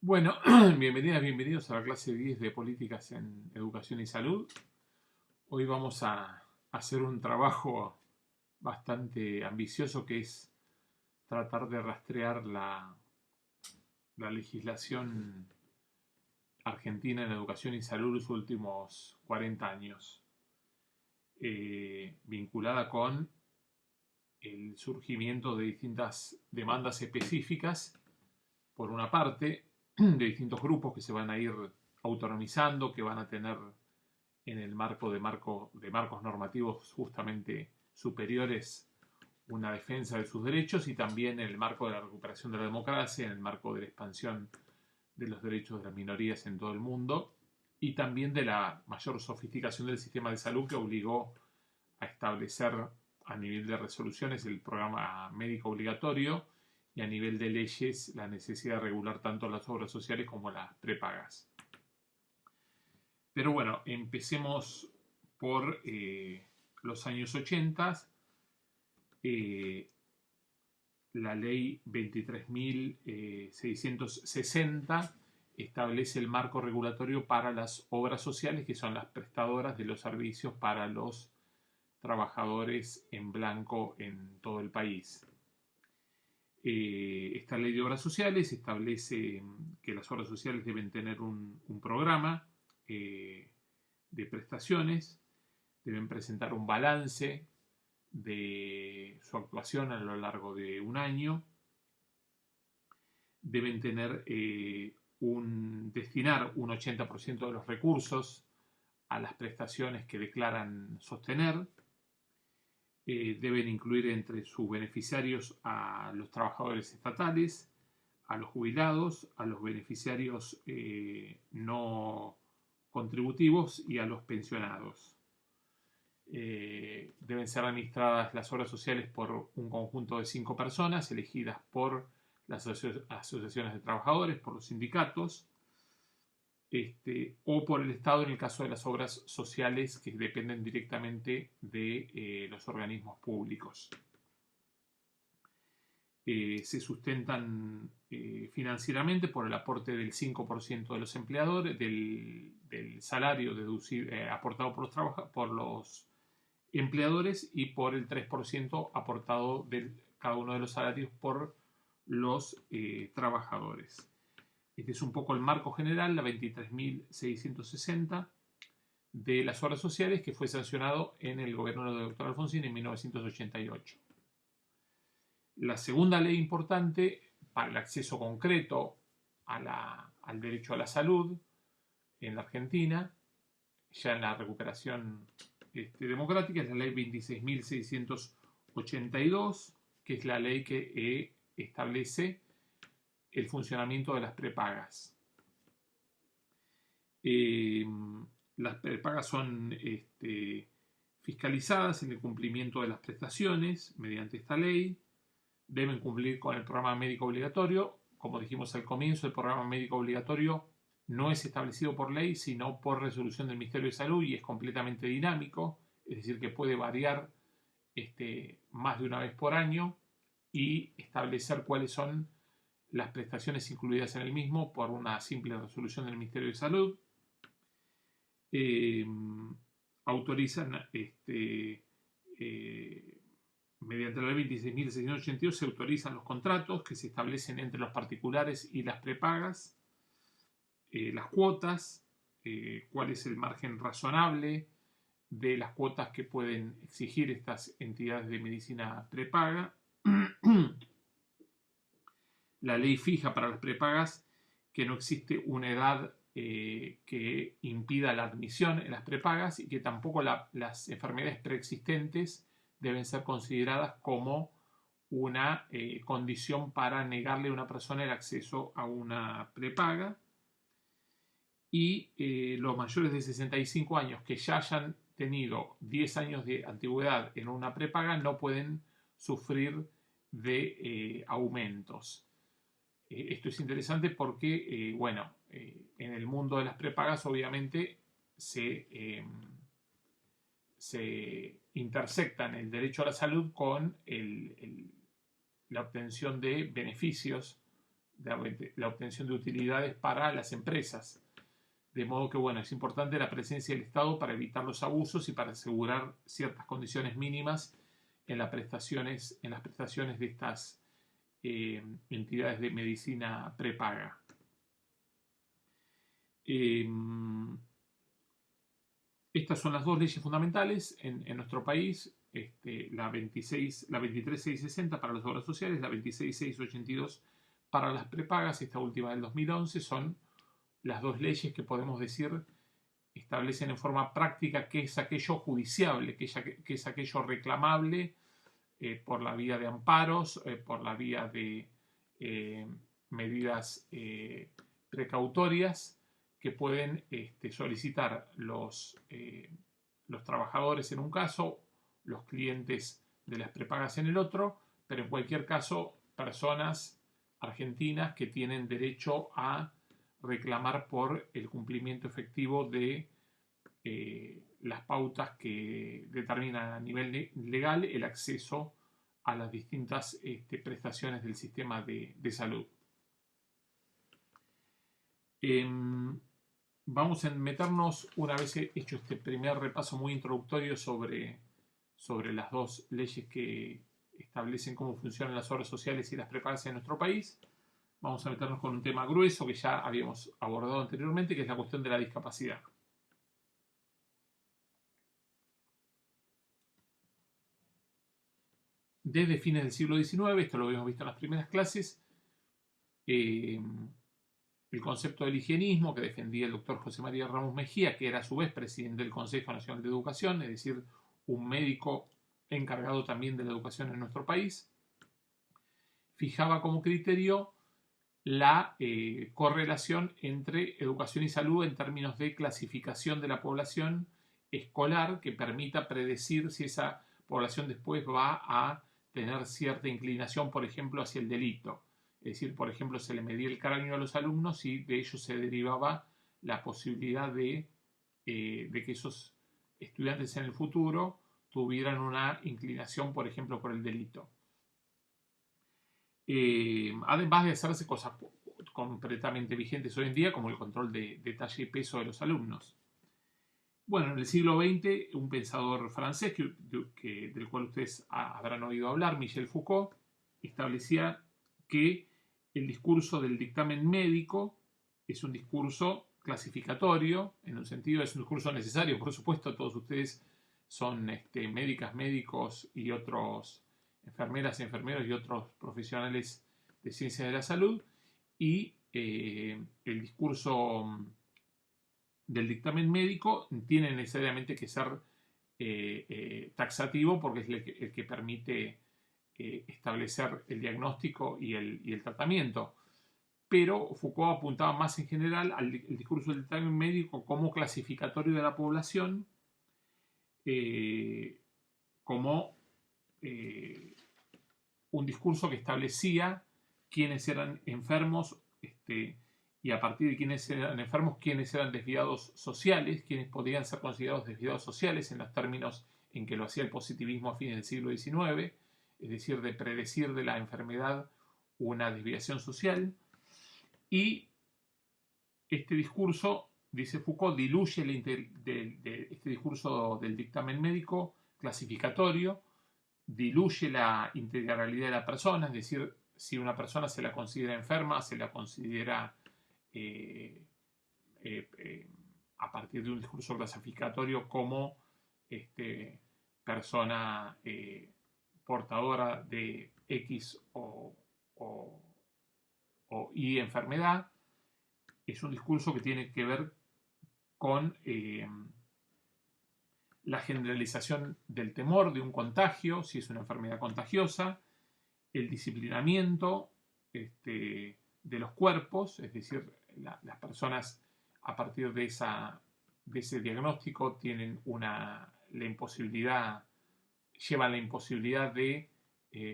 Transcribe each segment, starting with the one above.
Bueno, bienvenidos a la clase 10 de Políticas en Educación y Salud. Hoy vamos a hacer un trabajo bastante ambicioso que es tratar de rastrear la legislación argentina en educación y salud los últimos 40 años, vinculada con el surgimiento de distintas demandas específicas, por una parte, de distintos grupos que se van a ir autonomizando, que van a tener en el marco de marcos normativos justamente superiores una defensa de sus derechos, y también en el marco de la recuperación de la democracia, en el marco de la expansión de los derechos de las minorías en todo el mundo, y también de la mayor sofisticación del sistema de salud, que obligó a establecer a nivel de resoluciones el programa médico obligatorio, y a nivel de leyes la necesidad de regular tanto las obras sociales como las prepagas. Pero bueno, empecemos por los años 80. La ley 23.660 establece el marco regulatorio para las obras sociales, que son las prestadoras de los servicios para los trabajadores en blanco en todo el país. Esta ley de obras sociales establece que las obras sociales deben tener un programa de prestaciones, deben presentar un balance de su actuación a lo largo de un año, deben tener destinar un 80% de los recursos a las prestaciones que declaran sostener, deben incluir entre sus beneficiarios a los trabajadores estatales, a los jubilados, a los beneficiarios no contributivos y a los pensionados. Deben ser administradas las obras sociales por un conjunto de 5 personas elegidas por las asociaciones de trabajadores, por los sindicatos, o por el Estado en el caso de las obras sociales que dependen directamente de los organismos públicos. Se sustentan financieramente por el aporte del 5% de los empleadores, del salario aportado por los empleadores, y por el 3% aportado de cada uno de los salarios por los trabajadores. Este es un poco el marco general, la 23.660 de las obras sociales, que fue sancionado en el gobierno del doctor Alfonsín en 1988. La segunda ley importante para el acceso concreto al derecho a la salud en la Argentina, ya en la recuperación democrática, es la ley 26.682, que es la ley que establece el funcionamiento de las prepagas. Las prepagas son fiscalizadas en el cumplimiento de las prestaciones mediante esta ley. Deben cumplir con el programa médico obligatorio. Como dijimos al comienzo, el programa médico obligatorio no es establecido por ley, sino por resolución del Ministerio de Salud, y es completamente dinámico, es decir, que puede variar más de una vez por año, y establecer cuáles son las prestaciones incluidas en el mismo por una simple resolución del Ministerio de Salud. Autorizan mediante la ley 26.682 se autorizan los contratos que se establecen entre los particulares y las prepagas, las cuotas, cuál es el margen razonable de las cuotas que pueden exigir estas entidades de medicina prepaga. La ley fija para las prepagas que no existe una edad que impida la admisión en las prepagas, y que tampoco las enfermedades preexistentes deben ser consideradas como una condición para negarle a una persona el acceso a una prepaga. Y los mayores de 65 años que ya hayan tenido 10 años de antigüedad en una prepaga no pueden sufrir de aumentos. Esto es interesante porque, en el mundo de las prepagas obviamente se intersectan el derecho a la salud con la obtención de beneficios la obtención de utilidades para las empresas. De modo que, bueno, es importante la presencia del Estado para evitar los abusos y para asegurar ciertas condiciones mínimas en las prestaciones de estas entidades de medicina prepaga. Estas son las dos leyes fundamentales en nuestro país, la 23660 para las obras sociales, la 26682 para las prepagas. Esta última del 2011 son las dos leyes que podemos decir establecen en forma práctica qué es aquello judiciable, qué es aquello reclamable por la vía de amparos, por la vía de medidas precautorias que pueden solicitar los trabajadores en un caso, los clientes de las prepagas en el otro, pero en cualquier caso personas argentinas que tienen derecho a reclamar por el cumplimiento efectivo de las pautas que determinan a nivel legal el acceso a las distintas prestaciones del sistema de salud. Vamos a meternos, una vez hecho este primer repaso muy introductorio sobre las dos leyes que establecen cómo funcionan las obras sociales y las prepagas en nuestro país, vamos a meternos con un tema grueso que ya habíamos abordado anteriormente, que es la cuestión de la discapacidad. Desde fines del siglo XIX, esto lo habíamos visto en las primeras clases, el concepto del higienismo que defendía el doctor José María Ramos Mejía, que era a su vez presidente del Consejo Nacional de Educación, es decir, un médico encargado también de la educación en nuestro país, fijaba como criterio la correlación entre educación y salud en términos de clasificación de la población escolar que permita predecir si esa población después va a tener cierta inclinación, por ejemplo, hacia el delito. Es decir, por ejemplo, se le medía el cráneo a los alumnos y de ello se derivaba la posibilidad de que esos estudiantes en el futuro tuvieran una inclinación, por ejemplo, por el delito. Además de hacerse cosas completamente vigentes hoy en día, como el control de talla y peso de los alumnos. Bueno, en el siglo XX, un pensador francés del cual ustedes habrán oído hablar, Michel Foucault, establecía que el discurso del dictamen médico es un discurso clasificatorio, en un sentido es un discurso necesario, por supuesto, todos ustedes son médicas, médicos y otros enfermeras, enfermeros y otros profesionales de ciencias de la salud, y el discurso del dictamen médico tiene necesariamente que ser taxativo porque es el que permite establecer el diagnóstico y el tratamiento. Pero Foucault apuntaba más en general al discurso del dictamen médico como clasificatorio de la población, como un discurso que establecía quiénes eran enfermos y a partir de quiénes eran enfermos, quiénes eran desviados sociales, quiénes podían ser considerados desviados sociales en los términos en que lo hacía el positivismo a fines del siglo XIX, es decir, de predecir de la enfermedad una desviación social. Y este discurso, dice Foucault, diluye este discurso del dictamen médico clasificatorio, diluye la integralidad de la persona, es decir, si una persona se la considera enferma, se la considera a partir de un discurso clasificatorio como persona portadora de X o Y enfermedad. Es un discurso que tiene que ver con la generalización del temor de un contagio, si es una enfermedad contagiosa, el disciplinamiento de los cuerpos, es decir, las personas a partir de ese diagnóstico tienen llevan la imposibilidad de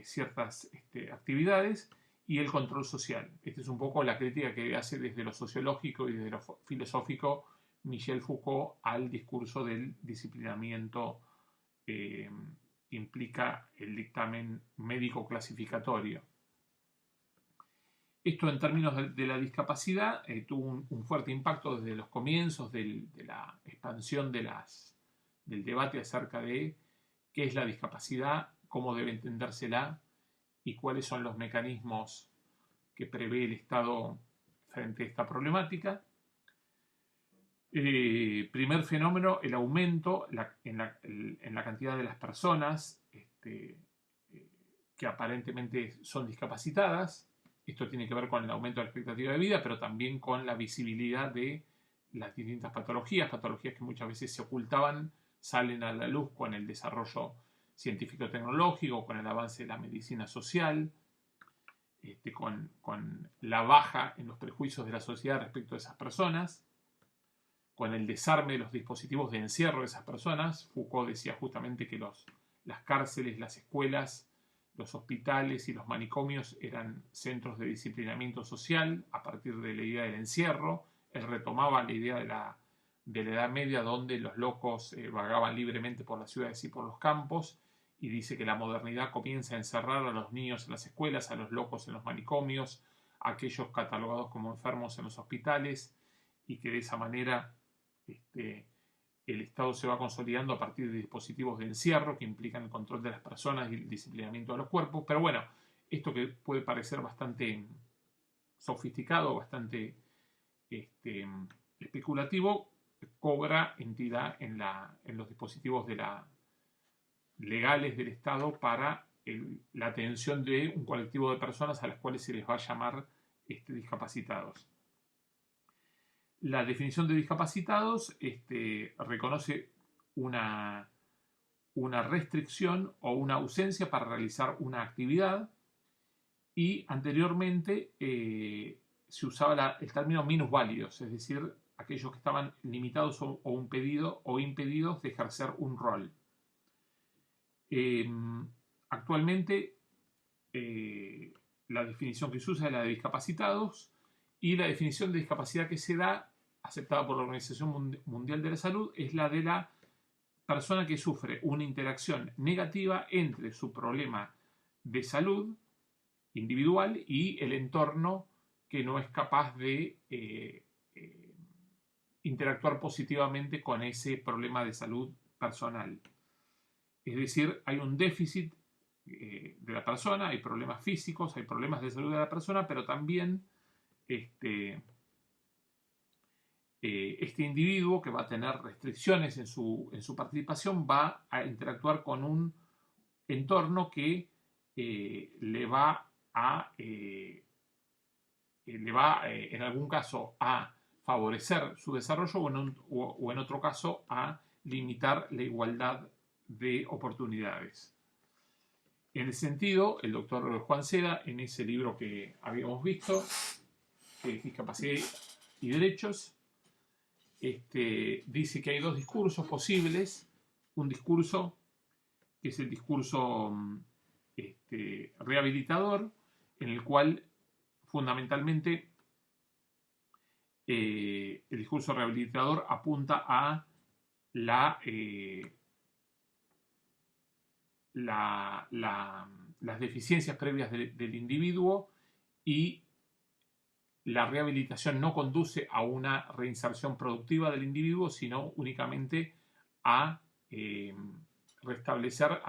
ciertas actividades, y el control social. Esta es un poco la crítica que hace desde lo sociológico y desde lo filosófico Michel Foucault al discurso del disciplinamiento que implica el dictamen médico clasificatorio. Esto en términos de la discapacidad tuvo un fuerte impacto desde los comienzos de la expansión del debate acerca de qué es la discapacidad, cómo debe entendérsela y cuáles son los mecanismos que prevé el Estado frente a esta problemática. Primer fenómeno, el aumento en la cantidad de las personas que aparentemente son discapacitadas. Esto tiene que ver con el aumento de la expectativa de vida, pero también con la visibilidad de las distintas patologías que muchas veces se ocultaban, salen a la luz con el desarrollo científico-tecnológico, con el avance de la medicina social, con la baja en los prejuicios de la sociedad respecto a esas personas, con el desarme de los dispositivos de encierro de esas personas. Foucault decía justamente que las cárceles, las escuelas, los hospitales y los manicomios eran centros de disciplinamiento social a partir de la idea del encierro. Él retomaba la idea de la Edad Media, donde los locos vagaban libremente por las ciudades y por los campos, y dice que la modernidad comienza a encerrar a los niños en las escuelas, a los locos en los manicomios, a aquellos catalogados como enfermos en los hospitales, y que de esa manera el Estado se va consolidando a partir de dispositivos de encierro que implican el control de las personas y el disciplinamiento de los cuerpos. Pero bueno, esto que puede parecer bastante sofisticado, bastante especulativo, cobra entidad en los dispositivos legales del Estado para la atención de un colectivo de personas a las cuales se les va a llamar discapacitados. La definición de discapacitados reconoce una restricción o una ausencia para realizar una actividad, y anteriormente se usaba el término minusválidos, es decir, aquellos que estaban limitados o impedidos de ejercer un rol. Actualmente la definición que se usa es la de discapacitados, y la definición de discapacidad que se da, aceptada por la Organización Mundial de la Salud, es la de la persona que sufre una interacción negativa entre su problema de salud individual y el entorno, que no es capaz de interactuar positivamente con ese problema de salud personal. Es decir, hay un déficit de la persona, hay problemas físicos, hay problemas de salud de la persona, pero también este individuo, que va a tener restricciones en su participación, va a interactuar con un entorno que le va en algún caso a favorecer su desarrollo, o en otro caso a limitar la igualdad de oportunidades. En ese sentido, el doctor Juan Seda, en ese libro que habíamos visto, Discapacidad y Derechos, dice que hay dos discursos posibles. Un discurso que es el discurso rehabilitador, en el cual fundamentalmente el discurso rehabilitador apunta a las deficiencias previas del individuo, y la rehabilitación no conduce a una reinserción productiva del individuo, sino únicamente a restablecer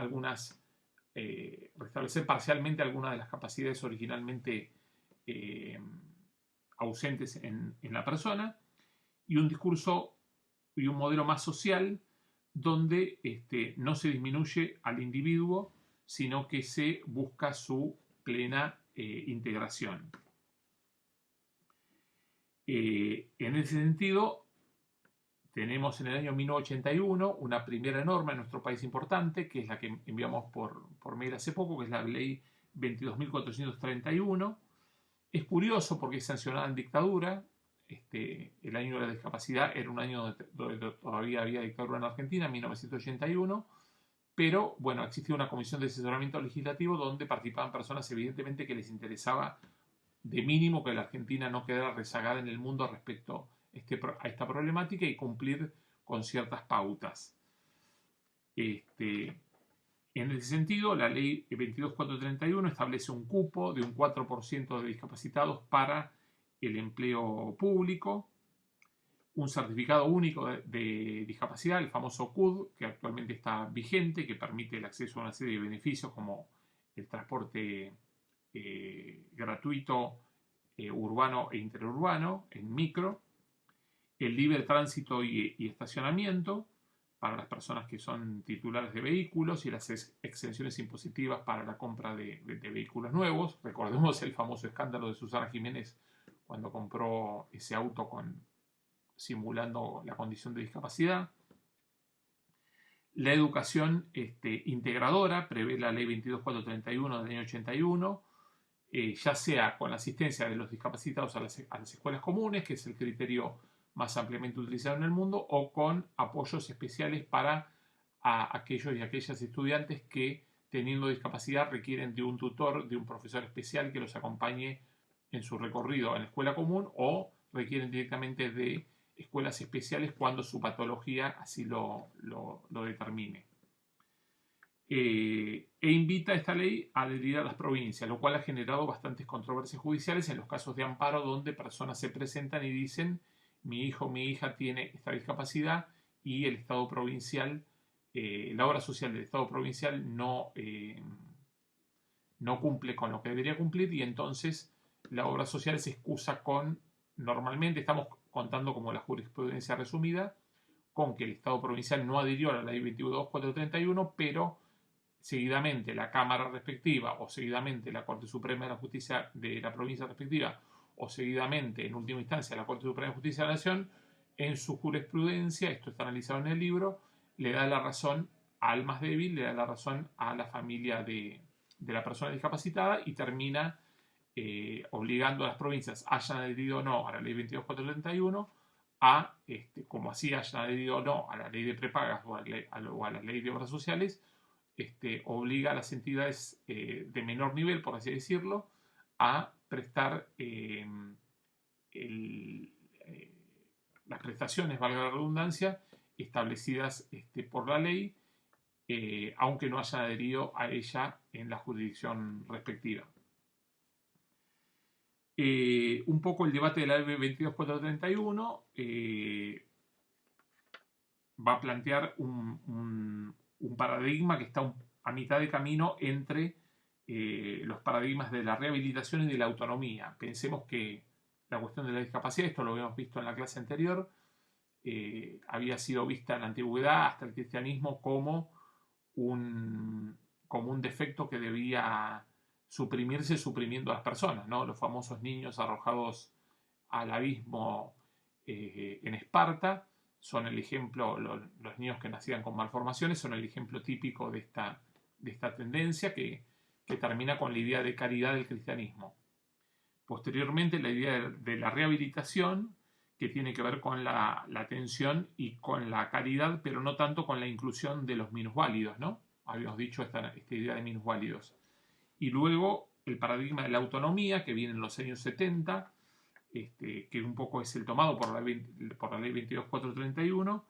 parcialmente algunas de las capacidades originalmente ausentes en la persona. Y un discurso y un modelo más social, donde no se disminuye al individuo, sino que se busca su plena integración. En ese sentido, tenemos en el año 1981 una primera norma en nuestro país importante, que es la que enviamos por mail hace poco, que es la ley 22.431. Es curioso porque es sancionada en dictadura. El año de la discapacidad era un año donde todavía había dictadura en Argentina, 1981, pero bueno, existía una comisión de asesoramiento legislativo donde participaban personas evidentemente que les interesaba de mínimo que la Argentina no quedara rezagada en el mundo respecto a esta problemática, y cumplir con ciertas pautas. En ese sentido, la ley 22.431 establece un cupo de un 4% de discapacitados para el empleo público, un certificado único de discapacidad, el famoso CUD, que actualmente está vigente, que permite el acceso a una serie de beneficios como el transporte gratuito urbano e interurbano en micro, el libre tránsito y estacionamiento para las personas que son titulares de vehículos y las exenciones impositivas para la compra de vehículos nuevos. Recordemos el famoso escándalo de Susana Jiménez cuando compró ese auto simulando la condición de discapacidad. La educación integradora prevé la ley 22.431 del año 81, ya sea con la asistencia de los discapacitados a las escuelas comunes, que es el criterio más ampliamente utilizado en el mundo, o con apoyos especiales para aquellos y aquellas estudiantes que, teniendo discapacidad, requieren de un tutor, de un profesor especial que los acompañe en su recorrido en la escuela común, o requieren directamente de escuelas especiales cuando su patología así lo determine. E invita a esta ley a adherir a las provincias, lo cual ha generado bastantes controversias judiciales en los casos de amparo donde personas se presentan y dicen mi hijo o mi hija tiene esta discapacidad y el Estado provincial, la obra social del Estado provincial no cumple con lo que debería cumplir y entonces la obra social se excusa con, normalmente estamos contando como la jurisprudencia resumida, con que el Estado provincial no adhirió a la ley 22.431, pero seguidamente la Cámara respectiva o seguidamente la Corte Suprema de la Justicia de la provincia respectiva o seguidamente, en última instancia, la Corte Suprema de Justicia de la Nación, en su jurisprudencia, esto está analizado en el libro, le da la razón al más débil, le da la razón a la familia de la persona discapacitada y termina obligando a las provincias, hayan adherido o no a la ley 22.431, a, como así hayan adherido o no a la ley de prepagas o a la ley de obras sociales, obliga a las entidades de menor nivel, por así decirlo, a prestar las prestaciones, valga la redundancia, establecidas por la ley, aunque no hayan adherido a ella en la jurisdicción respectiva. Un poco el debate de la ley 22.431 va a plantear un paradigma que está a mitad de camino entre los paradigmas de la rehabilitación y de la autonomía. Pensemos que la cuestión de la discapacidad, esto lo habíamos visto en la clase anterior, había sido vista en la antigüedad hasta el cristianismo como un defecto que debía suprimirse suprimiendo a las personas, ¿no? Los famosos niños arrojados al abismo en Esparta son el ejemplo, los niños que nacían con malformaciones son el ejemplo típico de esta tendencia que termina con la idea de caridad del cristianismo. Posteriormente, la idea de la rehabilitación, que tiene que ver con la atención y con la caridad, pero no tanto con la inclusión de los minusválidos, ¿no? Habíamos dicho esta idea de minusválidos. Y luego el paradigma de la autonomía, que viene en los años 70, que un poco es el tomado por la ley 22.431,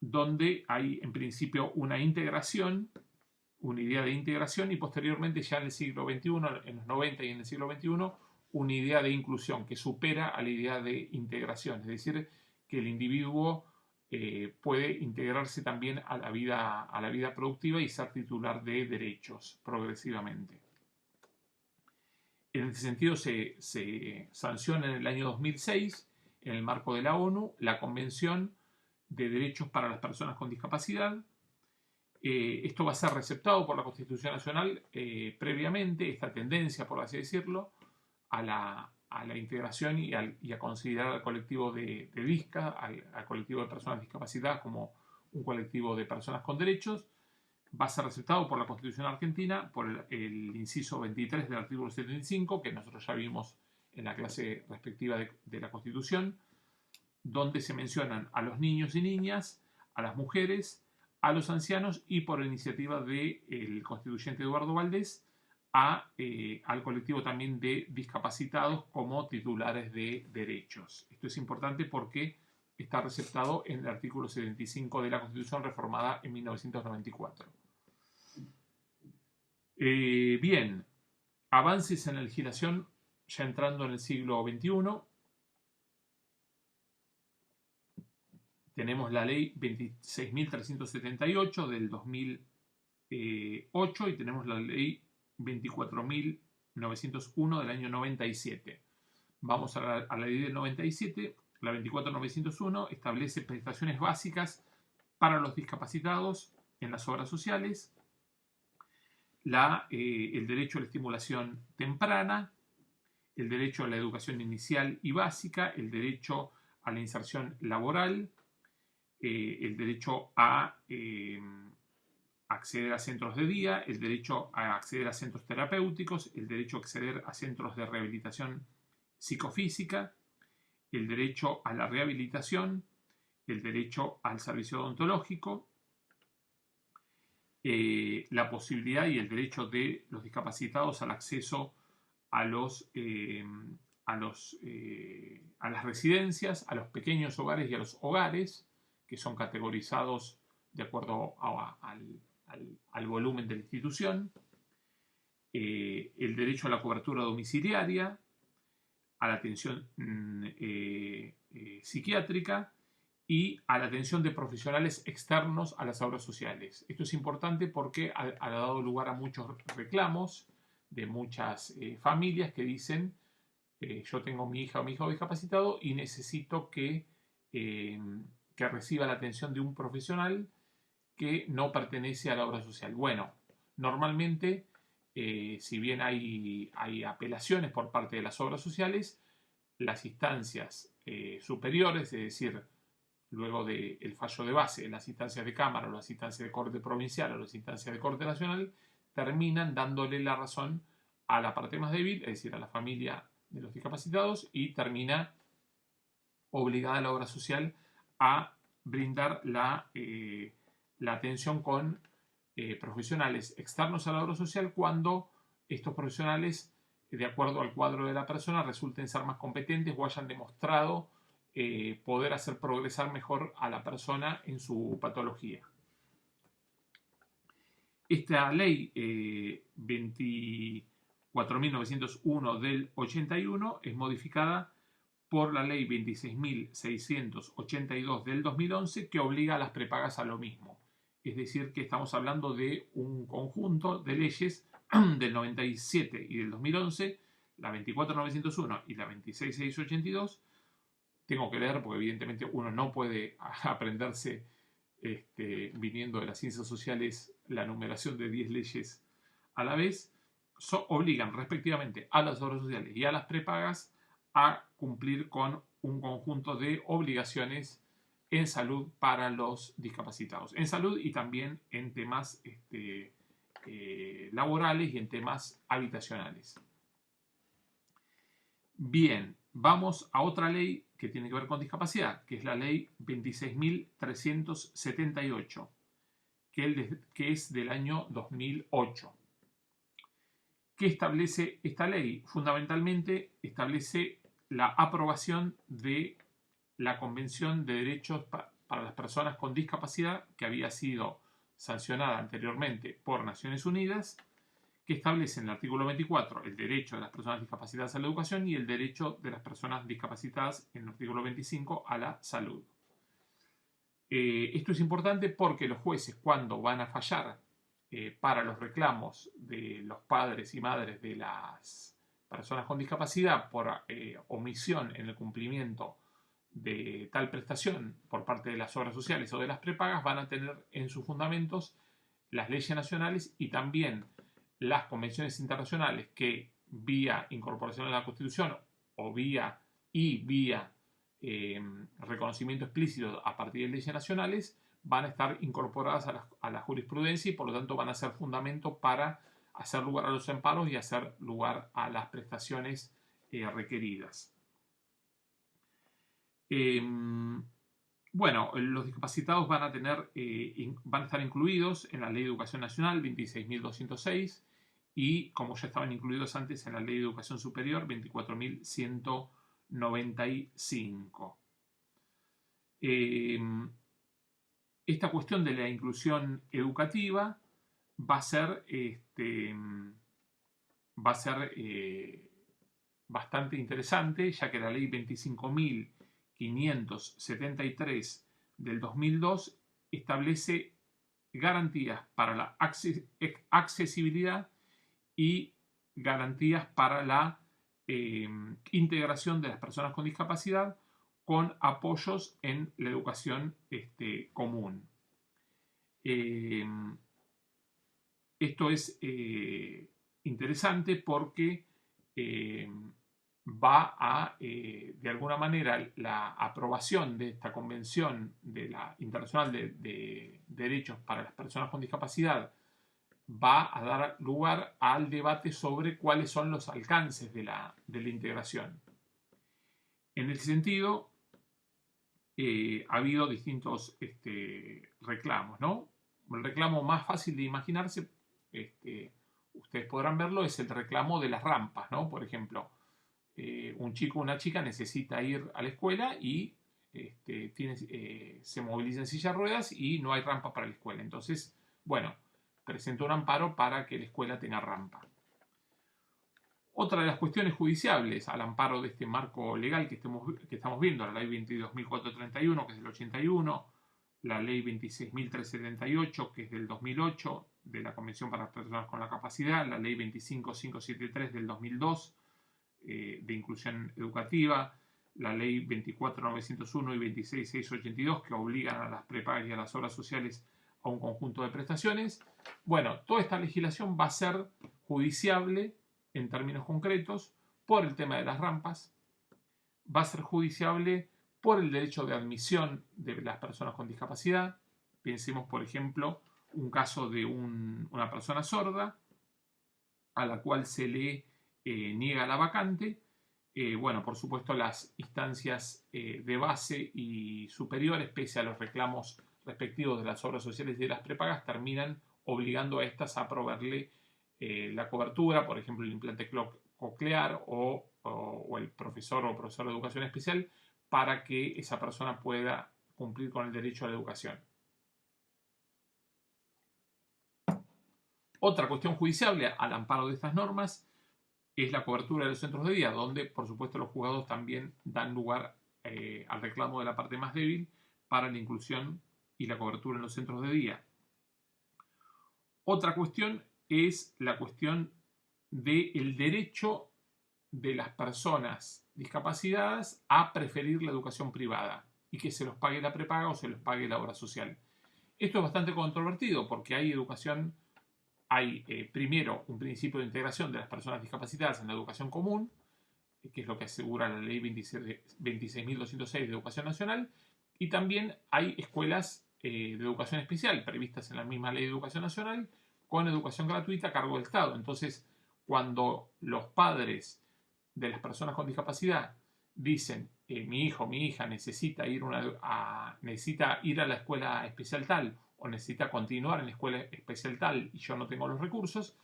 donde hay en principio una integración, una idea de integración, y posteriormente ya en el siglo XXI, en los 90 y en el siglo XXI, una idea de inclusión que supera a la idea de integración, es decir, que el individuo puede integrarse también a la vida productiva y ser titular de derechos progresivamente. En ese sentido se sanciona en el año 2006, en el marco de la ONU, la Convención de Derechos para las Personas con Discapacidad. Esto va a ser receptado por la Constitución Nacional previamente, esta tendencia, por así decirlo, a la integración y a considerar al colectivo de DISCA, al colectivo de personas discapacitadas como un colectivo de personas con derechos. Va a ser receptado por la Constitución Argentina, por el inciso 23 del artículo 75, que nosotros ya vimos en la clase respectiva de la Constitución, donde se mencionan a los niños y niñas, a las mujeres, a los ancianos y, por iniciativa del constituyente Eduardo Valdés, al colectivo también de discapacitados como titulares de derechos. Esto es importante porque está receptado en el artículo 75 de la Constitución reformada en 1994. Bien, avances en la legislación ya entrando en el siglo XXI. Tenemos la ley 26.378 del 2008 y tenemos la ley 24.901 del año 97. Vamos a la ley del 97. La 24.901 establece prestaciones básicas para los discapacitados en las obras sociales, el derecho a la estimulación temprana, el derecho a la educación inicial y básica, el derecho a la inserción laboral, el derecho a acceder a centros de día, el derecho a acceder a centros terapéuticos, el derecho a acceder a centros de rehabilitación psicofísica, el derecho a la rehabilitación, el derecho al servicio odontológico, la posibilidad y el derecho de los discapacitados al acceso a las residencias, a los pequeños hogares y a los hogares, que son categorizados de acuerdo al volumen de la institución, el derecho a la cobertura domiciliaria, a la atención psiquiátrica y a la atención de profesionales externos a las obras sociales. Esto es importante porque ha dado lugar a muchos reclamos de muchas familias que dicen yo tengo mi hija o mi hijo discapacitado y necesito que reciba la atención de un profesional que no pertenece a la obra social. Bueno, normalmente, si bien hay apelaciones por parte de las obras sociales, las instancias superiores, es decir, luego del fallo de base, las instancias de Cámara o las instancias de Corte Provincial o las instancias de Corte Nacional, terminan dándole la razón a la parte más débil, es decir, a la familia de los discapacitados, y termina obligada a la obra social a brindar la atención con profesionales externos a la obra social cuando estos profesionales, de acuerdo al cuadro de la persona, resulten ser más competentes o hayan demostrado poder hacer progresar mejor a la persona en su patología. Esta ley 24.901 del 81 es modificada por la ley 26.682 del 2011 que obliga a las prepagas a lo mismo. Es decir, que estamos hablando de un conjunto de leyes del 97 y del 2011, la 24.901 y la 26.682. Tengo que leer porque evidentemente uno no puede aprenderse viniendo de las ciencias sociales la numeración de 10 leyes a la vez. Obligan respectivamente a las obras sociales y a las prepagas a cumplir con un conjunto de obligaciones en salud para los discapacitados. En salud y también en temas laborales y en temas habitacionales. Bien, vamos a otra ley que tiene que ver con discapacidad, que es la ley 26.378, que es del año 2008. ¿Qué establece esta ley? Fundamentalmente establece la aprobación de la Convención de Derechos para las Personas con Discapacidad, que había sido sancionada anteriormente por Naciones Unidas, que establece en el artículo 24 el derecho de las personas discapacitadas a la educación y el derecho de las personas discapacitadas en el artículo 25 a la salud. Esto es importante porque los jueces, cuando van a fallar para los reclamos de los padres y madres de las personas con discapacidad por omisión en el cumplimiento de tal prestación por parte de las obras sociales o de las prepagas, van a tener en sus fundamentos las leyes nacionales y también las convenciones internacionales que vía incorporación a la Constitución o vía reconocimiento explícito a partir de leyes nacionales van a estar incorporadas a la jurisprudencia y por lo tanto van a ser fundamento para hacer lugar a los amparos y hacer lugar a las prestaciones requeridas. Bueno, los discapacitados van a estar incluidos en la Ley de Educación Nacional 26.206 y como ya estaban incluidos antes en la Ley de Educación Superior 24.195. Esta cuestión de la inclusión educativa va a ser, bastante interesante, ya que la ley 25.573 del 2002 establece garantías para la accesibilidad y garantías para la integración de las personas con discapacidad con apoyos en la educación común. Esto es interesante porque va a, de alguna manera, la aprobación de esta Convención Internacional de Derechos para las Personas con Discapacidad va a dar lugar al debate sobre cuáles son los alcances de la integración. En ese sentido, ha habido distintos reclamos, ¿no? El reclamo más fácil de imaginarse, ustedes podrán verlo, es el reclamo de las rampas, ¿no? Por ejemplo, un chico o una chica necesita ir a la escuela y se moviliza en silla de ruedas y no hay rampa para la escuela. Entonces, bueno, presentó un amparo para que la escuela tenga rampa. Otra de las cuestiones judiciables al amparo de este marco legal que estamos viendo, la ley 22.431, que es del 81, la ley 26.378, que es del 2008, de la Convención para las Personas con la Capacidad, la ley 25.573 del 2002, de inclusión educativa, la ley 24.901 y 26.682, que obligan a las prepagas y a las obras sociales a un conjunto de prestaciones. Bueno, toda esta legislación va a ser judiciable en términos concretos por el tema de las rampas, va a ser judiciable por el derecho de admisión de las personas con discapacidad. Pensemos, por ejemplo, un caso de una persona sorda a la cual se le niega la vacante. Bueno, por supuesto, las instancias de base y superiores, pese a los reclamos respectivos de las obras sociales y de las prepagas, terminan obligando a estas a proveerle la cobertura, por ejemplo, el implante coclear o el profesor o profesor de educación especial, para que esa persona pueda cumplir con el derecho a la educación. Otra cuestión judiciable al amparo de estas normas es la cobertura de los centros de día, donde, por supuesto, los juzgados también dan lugar al reclamo de la parte más débil para la inclusión y la cobertura en los centros de día. Otra cuestión es la cuestión del derecho de las personas discapacitadas a preferir la educación privada y que se los pague la prepaga o se los pague la obra social. Esto es bastante controvertido porque hay primero un principio de integración de las personas discapacitadas en la educación común, que es lo que asegura la ley 26.206 de Educación Nacional, y también hay escuelas de educación especial previstas en la misma ley de Educación Nacional con educación gratuita a cargo del Estado. Entonces, cuando los padres de las personas con discapacidad dicen mi hijo, mi hija necesita ir a la escuela especial tal o necesita continuar en la escuela especial tal y yo no tengo los recursos,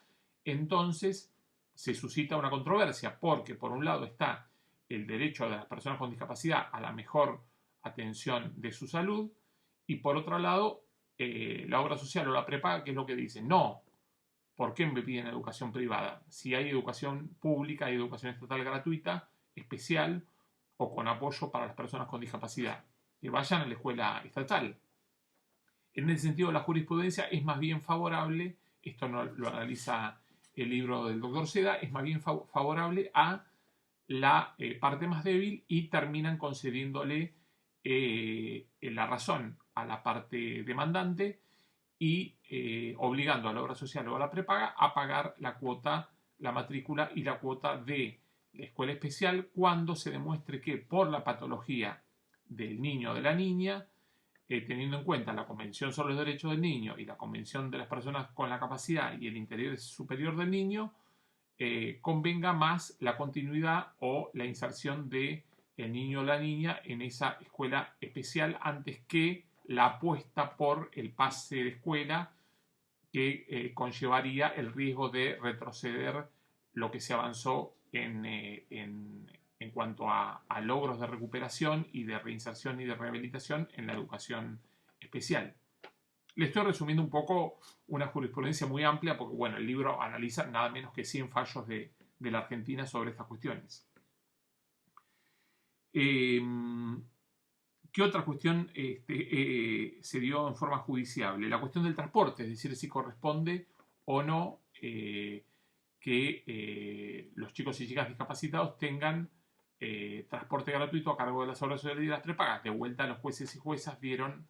entonces se suscita una controversia porque por un lado está el derecho de las personas con discapacidad a la mejor atención de su salud y por otro lado la obra social o la prepaga, que es lo que dice, no, ¿por qué me piden educación privada? Si hay educación pública, hay educación estatal gratuita, especial o con apoyo para las personas con discapacidad, que vayan a la escuela estatal. En ese sentido, la jurisprudencia es más bien favorable, esto no lo analiza el libro del doctor Seda, es más bien favorable a la parte más débil y terminan concediéndole la razón a la parte demandante y obligando a la obra social o a la prepaga a pagar la cuota, la matrícula y la cuota de la escuela especial cuando se demuestre que por la patología del niño o de la niña, teniendo en cuenta la Convención sobre los Derechos del Niño y la Convención de las Personas con la Capacidad y el interés superior del niño, convenga más la continuidad o la inserción de el niño o la niña en esa escuela especial antes que la apuesta por el pase de escuela que conllevaría el riesgo de retroceder lo que se avanzó en cuanto a logros de recuperación y de reinserción y de rehabilitación en la educación especial. Le estoy resumiendo un poco una jurisprudencia muy amplia porque, bueno, el libro analiza nada menos que 100 fallos de la Argentina sobre estas cuestiones. ¿Qué otra cuestión se dio en forma judiciable? La cuestión del transporte, es decir, si corresponde o no que los chicos y chicas discapacitados tengan transporte gratuito a cargo de las obras sociales y las prepagas. De vuelta, los jueces y juezas dieron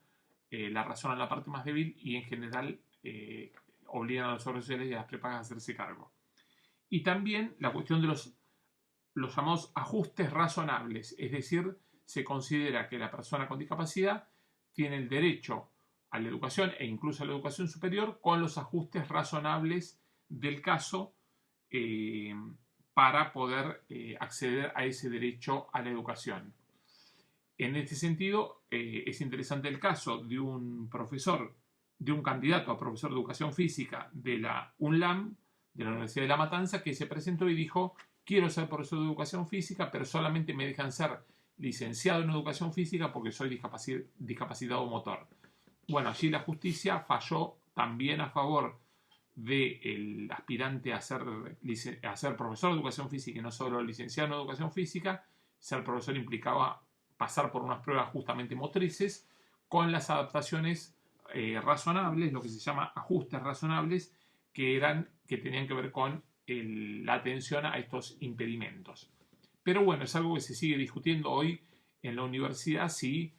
la razón a la parte más débil y en general obligan a las obras sociales y a las prepagas a hacerse cargo. Y también la cuestión de los llamados ajustes razonables, es decir, se considera que la persona con discapacidad tiene el derecho a la educación e incluso a la educación superior con los ajustes razonables del caso para poder acceder a ese derecho a la educación. En este sentido, es interesante el caso de un profesor, de un candidato a profesor de educación física de la UNLAM, de la Universidad de La Matanza, que se presentó y dijo: quiero ser profesor de educación física, pero solamente me dejan ser licenciado en educación física porque soy discapacitado motor. Bueno, allí la justicia falló también a favor del aspirante a ser profesor de educación física y no solo licenciado en educación física. Ser profesor implicaba pasar por unas pruebas justamente motrices con las adaptaciones razonables, lo que se llama ajustes razonables, que tenían que ver con la atención a estos impedimentos. Pero bueno, es algo que se sigue discutiendo hoy en la universidad, si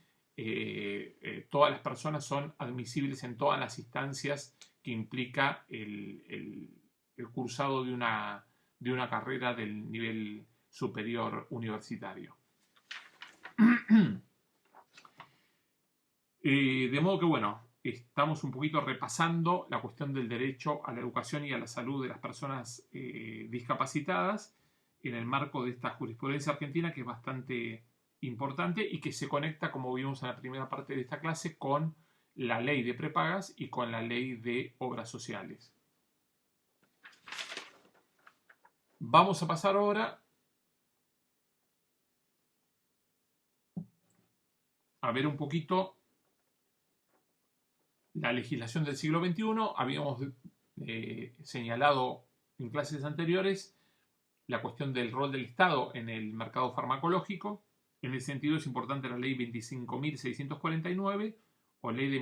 todas las personas son admisibles en todas las instancias que implica el cursado de una carrera del nivel superior universitario. De modo que, bueno, estamos un poquito repasando la cuestión del derecho a la educación y a la salud de las personas discapacitadas en el marco de esta jurisprudencia argentina, que es bastante importante y que se conecta, como vimos en la primera parte de esta clase, con la ley de prepagas y con la ley de obras sociales. Vamos a pasar ahora a ver un poquito la legislación del siglo XXI. Habíamos señalado en clases anteriores la cuestión del rol del Estado en el mercado farmacológico. En ese sentido es importante la ley 25.649 o ley de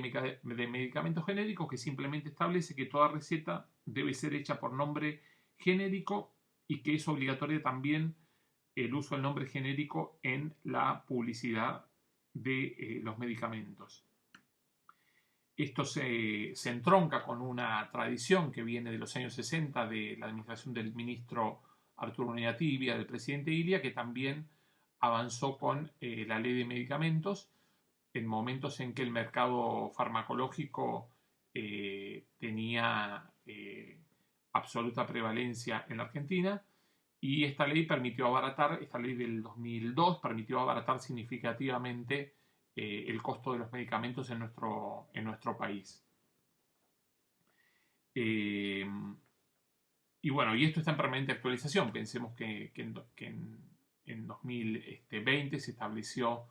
medicamentos genéricos, que simplemente establece que toda receta debe ser hecha por nombre genérico y que es obligatorio también el uso del nombre genérico en la publicidad de los medicamentos. Esto se entronca con una tradición que viene de los años 60 de la administración del ministro Arturo Oñativi, del presidente Ilia, que también avanzó con la ley de medicamentos en momentos en que el mercado farmacológico tenía absoluta prevalencia en la Argentina, y esta ley del 2002 permitió abaratar significativamente el costo de los medicamentos en nuestro país. Y bueno, y esto está en permanente actualización. Pensemos que en 2020 se estableció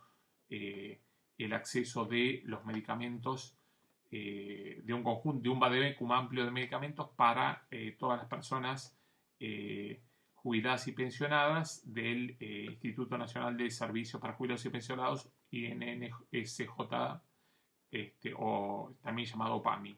el acceso de los medicamentos, de un vademecum amplio de medicamentos para todas las personas jubiladas y pensionadas del Instituto Nacional de Servicios para Jubilados y Pensionados, INSJ, o también llamado PAMI.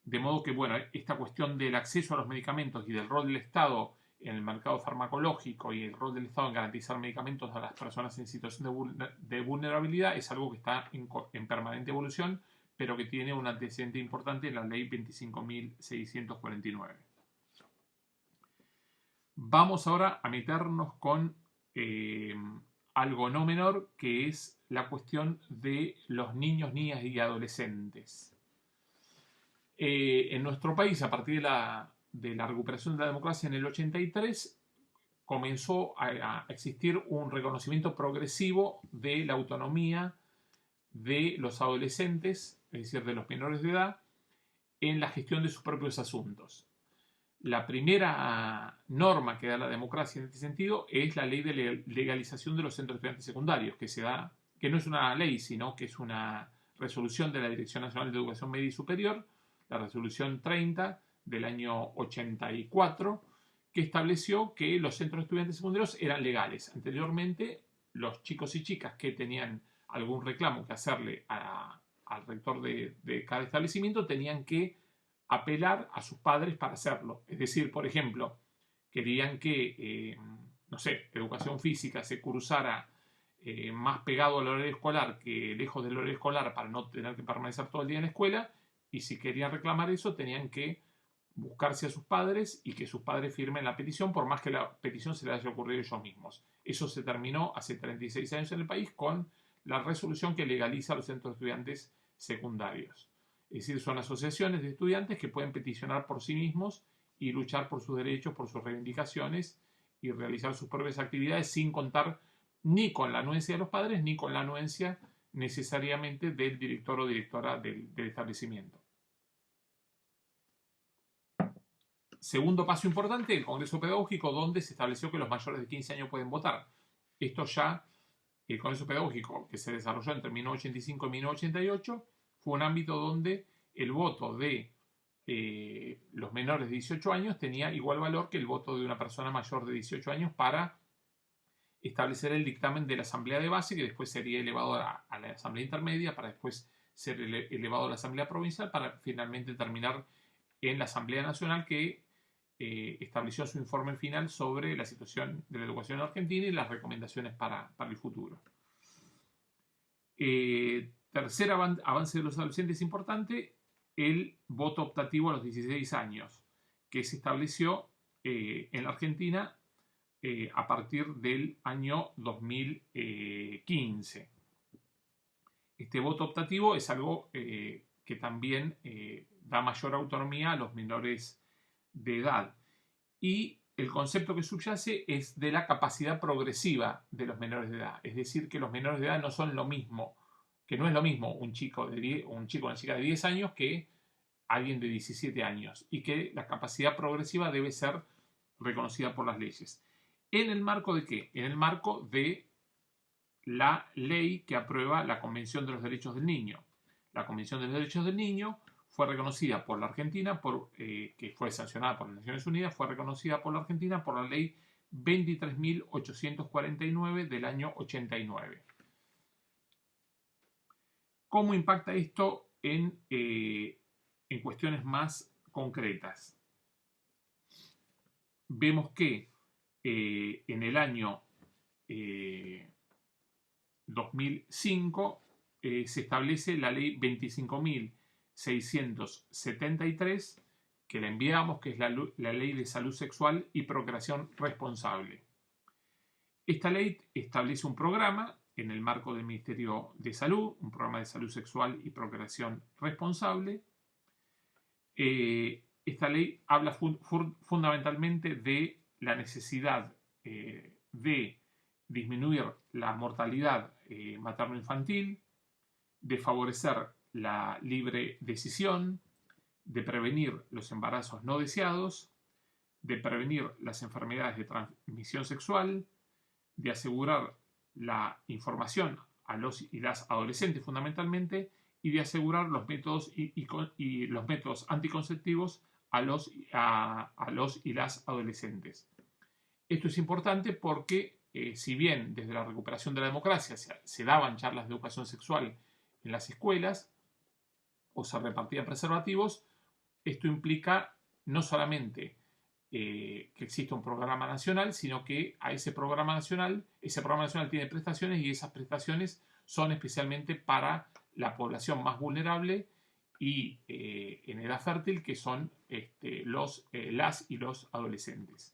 De modo que, bueno, esta cuestión del acceso a los medicamentos y del rol del Estado en el mercado farmacológico y el rol del Estado en garantizar medicamentos a las personas en situación de vulnerabilidad es algo que está en permanente evolución, pero que tiene un antecedente importante en la ley 25.649. Vamos ahora a meternos con algo no menor, que es la cuestión de los niños, niñas y adolescentes. En nuestro país, a partir de la recuperación de la democracia en el 83, comenzó a existir un reconocimiento progresivo de la autonomía de los adolescentes, es decir, de los menores de edad, en la gestión de sus propios asuntos. La primera norma que da la democracia en este sentido es la ley de legalización de los centros de estudiantes secundarios, que no es una ley, sino que es una resolución de la Dirección Nacional de Educación Media y Superior, la resolución 30 del año 84, que estableció que los centros de estudiantes secundarios eran legales. Anteriormente, los chicos y chicas que tenían algún reclamo que hacerle al rector de cada establecimiento tenían que apelar a sus padres para hacerlo. Es decir, por ejemplo, querían que, no sé, educación física se cursara más pegado al horario escolar que lejos del horario escolar para no tener que permanecer todo el día en la escuela, y si querían reclamar eso tenían que buscarse a sus padres y que sus padres firmen la petición, por más que la petición se les haya ocurrido ellos mismos. Eso se terminó hace 36 años en el país con la resolución que legaliza los centros de estudiantes secundarios. Es decir, son asociaciones de estudiantes que pueden peticionar por sí mismos y luchar por sus derechos, por sus reivindicaciones y realizar sus propias actividades sin contar ni con la anuencia de los padres ni con la anuencia necesariamente del director o directora del establecimiento. Segundo paso importante, el Congreso Pedagógico, donde se estableció que los mayores de 15 años pueden votar. Esto ya, el Congreso Pedagógico, que se desarrolló entre 1985 y 1988, fue un ámbito donde el voto de los menores de 18 años tenía igual valor que el voto de una persona mayor de 18 años para establecer el dictamen de la Asamblea de Base, que después sería elevado a la Asamblea Intermedia, para después ser elevado a la Asamblea Provincial, para finalmente terminar en la Asamblea Nacional, que estableció su informe final sobre la situación de la educación en Argentina y las recomendaciones para el futuro. Tercer avance de los adolescentes importante, el voto optativo a los 16 años, que se estableció en la Argentina a partir del año 2015. Este voto optativo es algo que también da mayor autonomía a los menores de edad. Y el concepto que subyace es de la capacidad progresiva de los menores de edad. Es decir, que los menores de edad no son lo mismo, que no es lo mismo un chico o una chica de 10 años que alguien de 17 años, y que la capacidad progresiva debe ser reconocida por las leyes. ¿En el marco de qué? En el marco de la ley que aprueba la Convención de los Derechos del Niño. La Convención de los Derechos del Niño fue reconocida por la Argentina, que fue sancionada por las Naciones Unidas, fue reconocida por la Argentina por la ley 23.849 del año 89. ¿Cómo impacta esto en cuestiones más concretas? Vemos que en el año 2005 se establece la ley 25.673, que la enviamos, que es la ley de salud sexual y procreación responsable. Esta ley establece un programa en el marco del Ministerio de Salud, un programa de salud sexual y procreación responsable. Esta ley habla fundamentalmente de la necesidad de disminuir la mortalidad materno-infantil, de favorecer la libre decisión, de prevenir los embarazos no deseados, de prevenir las enfermedades de transmisión sexual, de asegurar la información a los y las adolescentes fundamentalmente, y de asegurar los métodos y los métodos anticonceptivos a los y las adolescentes. Esto es importante porque si bien desde la recuperación de la democracia se daban charlas de educación sexual en las escuelas o se repartían preservativos, esto implica no solamente que exista un programa nacional, sino que a ese programa nacional tiene prestaciones, y esas prestaciones son especialmente para la población más vulnerable y en edad fértil, que son las y los adolescentes.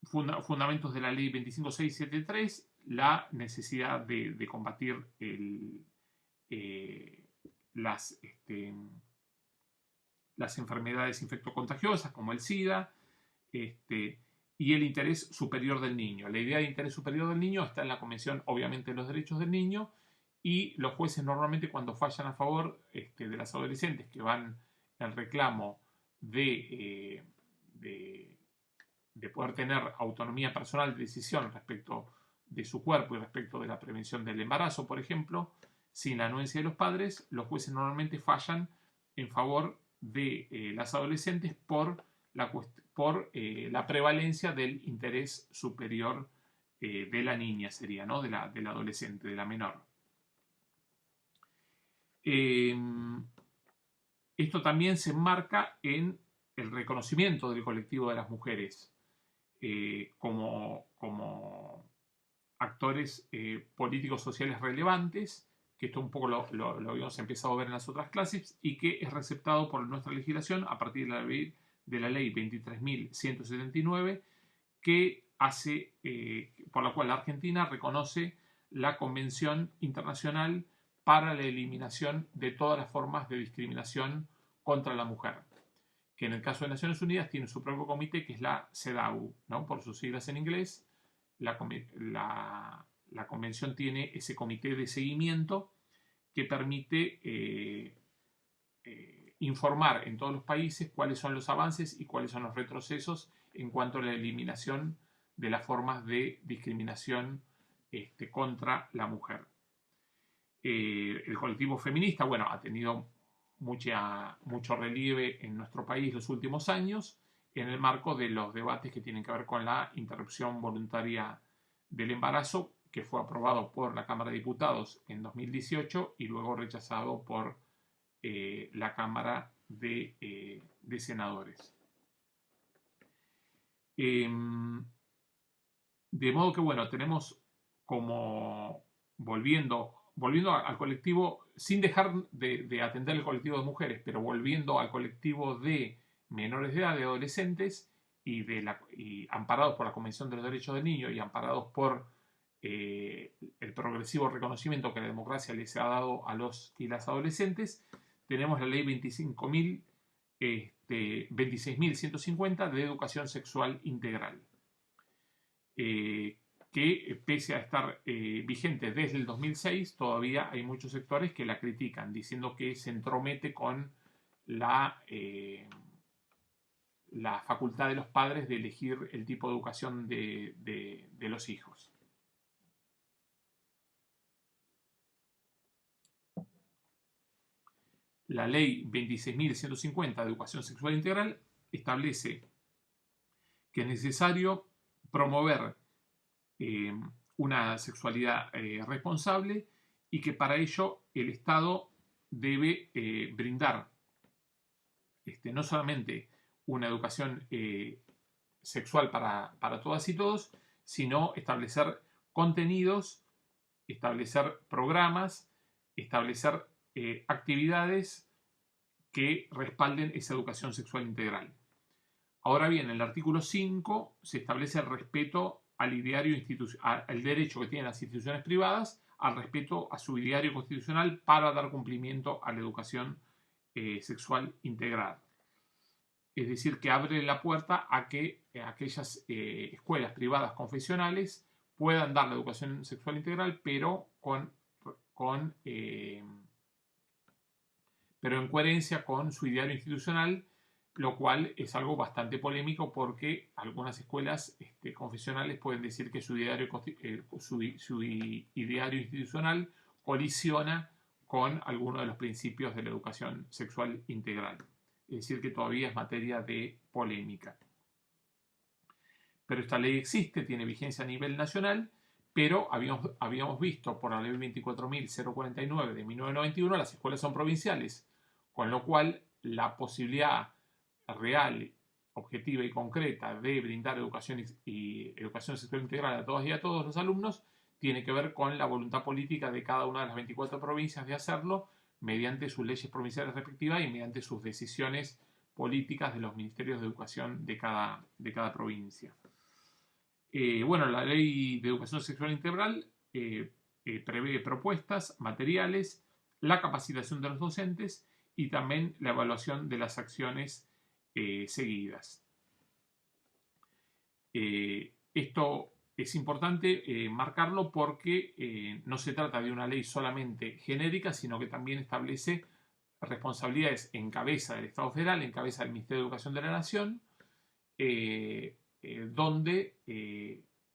Fundamentos de la ley 25673, la necesidad de combatir las enfermedades infectocontagiosas como el SIDA, y el interés superior del niño. La idea de interés superior del niño está en la Convención, obviamente, de los Derechos del Niño, y los jueces normalmente, cuando fallan a favor de las adolescentes que van en reclamo de poder tener autonomía personal de decisión respecto de su cuerpo y respecto de la prevención del embarazo, por ejemplo, sin la anuencia de los padres, los jueces normalmente fallan en favor de las adolescentes por la prevalencia del interés superior de la niña, sería, ¿no? De la adolescente, de la menor. Esto también se enmarca en el reconocimiento del colectivo de las mujeres como actores políticos sociales relevantes, que esto un poco lo habíamos empezado a ver en las otras clases, y que es receptado por nuestra legislación a partir de la ley 23.179, que hace, por la cual la Argentina reconoce la Convención Internacional para la eliminación de todas las formas de discriminación contra la mujer, que en el caso de Naciones Unidas tiene su propio comité, que es la CEDAW, ¿no? Por sus siglas en inglés. La convención tiene ese comité de seguimiento que permite informar en todos los países cuáles son los avances y cuáles son los retrocesos en cuanto a la eliminación de las formas de discriminación contra la mujer. El colectivo feminista, bueno, ha tenido mucho relieve en nuestro país los últimos años en el marco de los debates que tienen que ver con la interrupción voluntaria del embarazo, que fue aprobado por la Cámara de Diputados en 2018 y luego rechazado por la Cámara de Senadores. De modo que, bueno, tenemos como, volviendo al colectivo, sin dejar de atender el colectivo de mujeres, pero volviendo al colectivo de menores de edad, de adolescentes, y amparados por la Convención de los Derechos del Niño y amparados por el progresivo reconocimiento que la democracia les ha dado a los y las adolescentes, tenemos la ley 26.150 de educación sexual integral, que pese a estar vigente desde el 2006, todavía hay muchos sectores que la critican, diciendo que se entromete con la facultad de los padres de elegir el tipo de educación de los hijos. La ley 26.150 de educación sexual integral establece que es necesario promover una sexualidad responsable y que para ello el Estado debe brindar no solamente una educación sexual para todas y todos, sino establecer contenidos, establecer programas, establecer actividades que respalden esa educación sexual integral. Ahora bien, en el artículo 5 se establece el respeto al derecho que tienen las instituciones privadas al respeto a su ideario constitucional para dar cumplimiento a la educación sexual integral. Es decir, que abre la puerta a que aquellas escuelas privadas confesionales puedan dar la educación sexual integral, pero en coherencia con su ideario institucional, lo cual es algo bastante polémico porque algunas escuelas confesionales pueden decir que su ideario institucional colisiona con alguno de los principios de la educación sexual integral. Es decir, que todavía es materia de polémica. Pero esta ley existe, tiene vigencia a nivel nacional, pero habíamos visto por la ley 24.049 de 1991, las escuelas son provinciales, con lo cual la posibilidad real, objetiva y concreta de brindar educación sexual integral a todas y a todos los alumnos tiene que ver con la voluntad política de cada una de las 24 provincias de hacerlo mediante sus leyes provinciales respectivas y mediante sus decisiones políticas de los ministerios de educación de cada provincia. Bueno, la ley de educación sexual integral prevé propuestas, materiales, la capacitación de los docentes y también la evaluación de las acciones seguidas. Esto es importante marcarlo porque no se trata de una ley solamente genérica, sino que también establece responsabilidades en cabeza del Estado Federal, en cabeza del Ministerio de Educación de la Nación, donde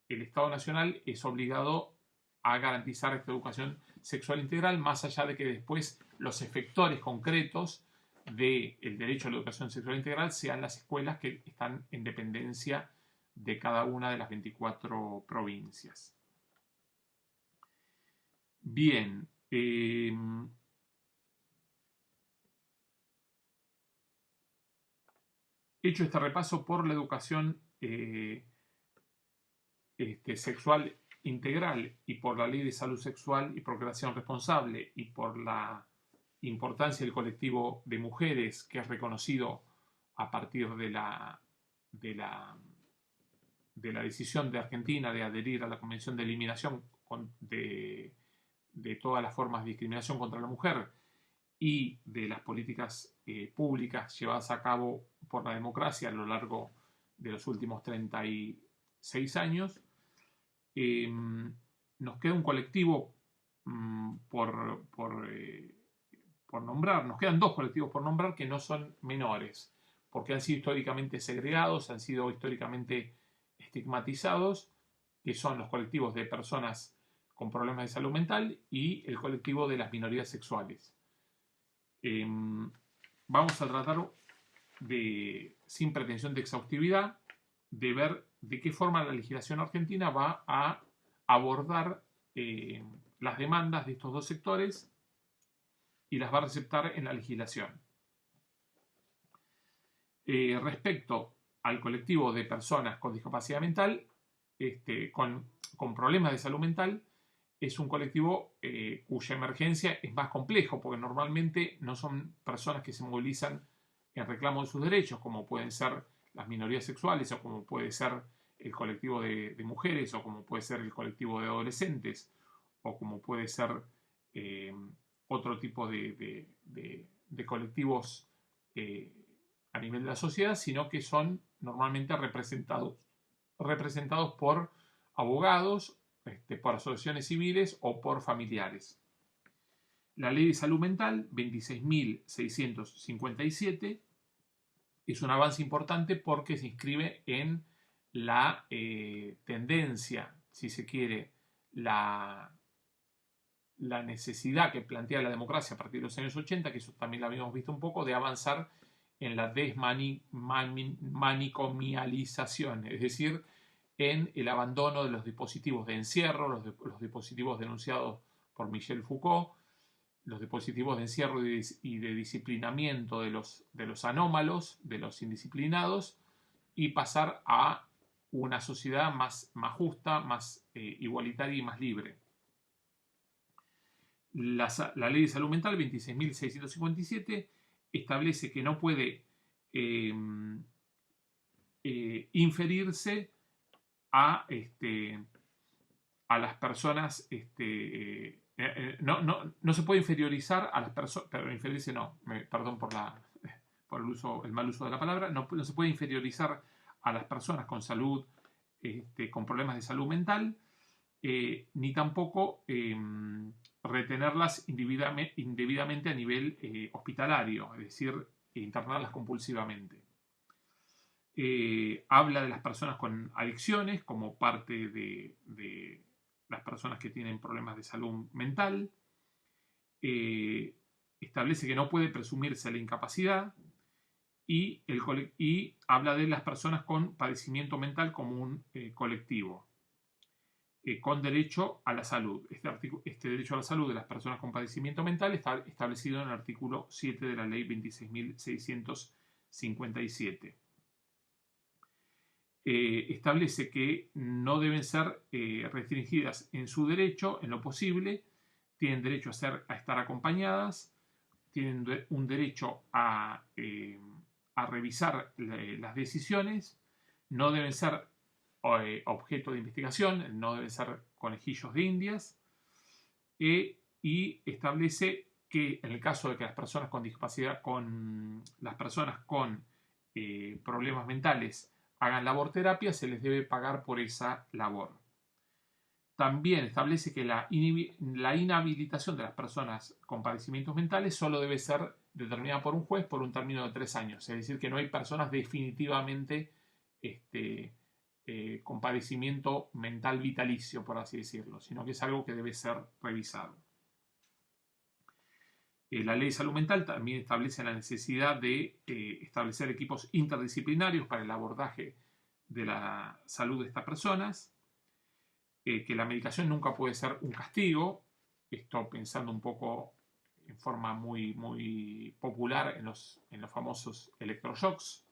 el Estado Nacional es obligado a garantizar esta educación sexual integral, más allá de que después los efectores concretos del derecho a la educación sexual integral sean las escuelas que están en dependencia de cada una de las 24 provincias. Bien, hecho este repaso por la educación sexual integral y por la Ley de Salud Sexual y Procreación Responsable y por la importancia del colectivo de mujeres que es reconocido a partir de la decisión de Argentina de adherir a la Convención de Eliminación de todas las formas de discriminación contra la mujer y de las políticas públicas llevadas a cabo por la democracia a lo largo de los últimos 36 años, nos queda un colectivo por nombrar, nos quedan dos colectivos por nombrar que no son menores, porque han sido históricamente segregados, han sido históricamente estigmatizados, que son los colectivos de personas con problemas de salud mental y el colectivo de las minorías sexuales. Vamos a tratar de, sin pretensión de exhaustividad, de ver de qué forma la legislación argentina va a abordar las demandas de estos dos sectores y las va a receptar en la legislación. Respecto al colectivo de personas con discapacidad mental, con problemas de salud mental, es un colectivo cuya emergencia es más complejo, porque normalmente no son personas que se movilizan en reclamo de sus derechos, como pueden ser las minorías sexuales, o como puede ser el colectivo de mujeres, o como puede ser el colectivo de adolescentes, o como puede ser otro tipo de colectivos a nivel de la sociedad, sino que son normalmente representados por abogados, por asociaciones civiles o por familiares. La Ley de Salud Mental 26.657 es un avance importante porque se inscribe en la tendencia, si se quiere, la necesidad que plantea la democracia a partir de los años 80, que eso también lo habíamos visto un poco, de avanzar en la desmanicomialización, es decir, en el abandono de los dispositivos de encierro, los dispositivos denunciados por Michel Foucault, los dispositivos de encierro y de disciplinamiento de los anómalos, de los indisciplinados, y pasar a una sociedad más justa, más igualitaria y más libre. La Ley de Salud Mental 26.657 establece que no puede inferirse a las personas, no se puede inferiorizar a las personas, perdón por el mal uso de la palabra, no se puede inferiorizar a las personas con salud, con problemas de salud mental, ni tampoco retenerlas indebidamente a nivel hospitalario, es decir, internarlas compulsivamente. Habla de las personas con adicciones como parte de las personas que tienen problemas de salud mental. Establece que no puede presumirse la incapacidad y habla de las personas con padecimiento mental como un colectivo con derecho a la salud. Este derecho a la salud de las personas con padecimiento mental está establecido en el artículo 7 de la Ley 26.657. Establece que no deben ser restringidas en su derecho, en lo posible, tienen derecho a estar acompañadas, tienen un derecho a revisar las decisiones, no deben ser objeto de investigación, no deben ser conejillos de indias, y establece que en el caso de que las personas con discapacidad, las personas con problemas mentales hagan laborterapia, se les debe pagar por esa labor. También establece que la inhabilitación de las personas con padecimientos mentales solo debe ser determinada por un juez por un término de 3 años. Es decir, que no hay personas definitivamente con padecimiento mental vitalicio, por así decirlo, sino que es algo que debe ser revisado. La ley de salud mental también establece la necesidad de establecer equipos interdisciplinarios para el abordaje de la salud de estas personas, que la medicación nunca puede ser un castigo, esto pensando un poco en forma muy popular en los famosos electroshocks,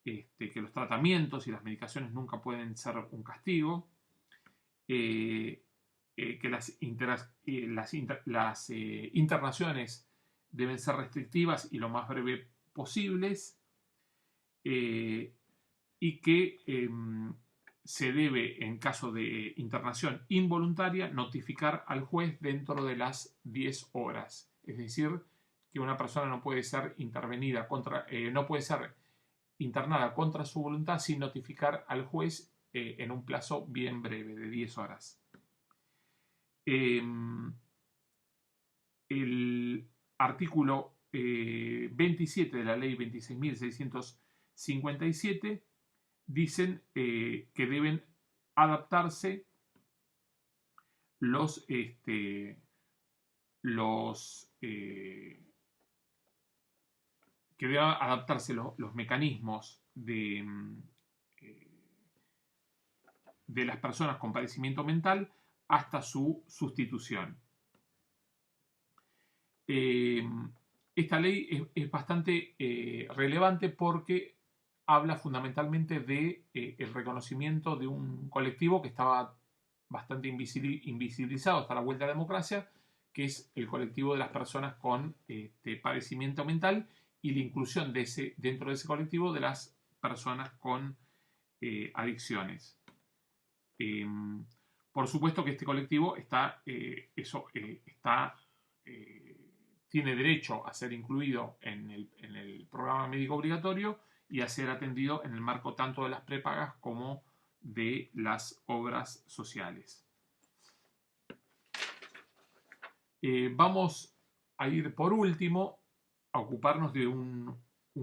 que los tratamientos y las medicaciones nunca pueden ser un castigo, que las internaciones deben ser restrictivas y lo más breve posibles, y que se debe, en caso de internación involuntaria, notificar al juez dentro de las 10 horas. Es decir, que una persona no puede ser intervenida no puede ser internada contra su voluntad sin notificar al juez en un plazo bien breve, de 10 horas. El artículo 27 de la ley 26.657 dicen que deben adaptarse los mecanismos de las personas con padecimiento mental hasta su sustitución. Esta ley es bastante relevante porque habla fundamentalmente de el reconocimiento de un colectivo que estaba bastante invisibilizado hasta la vuelta a la democracia, que es el colectivo de las personas con padecimiento mental, y la inclusión dentro de ese colectivo de las personas con adicciones. Por supuesto que este colectivo tiene derecho a ser incluido en el programa médico obligatorio y a ser atendido en el marco tanto de las prepagas como de las obras sociales. Vamos a ir por último a ocuparnos de un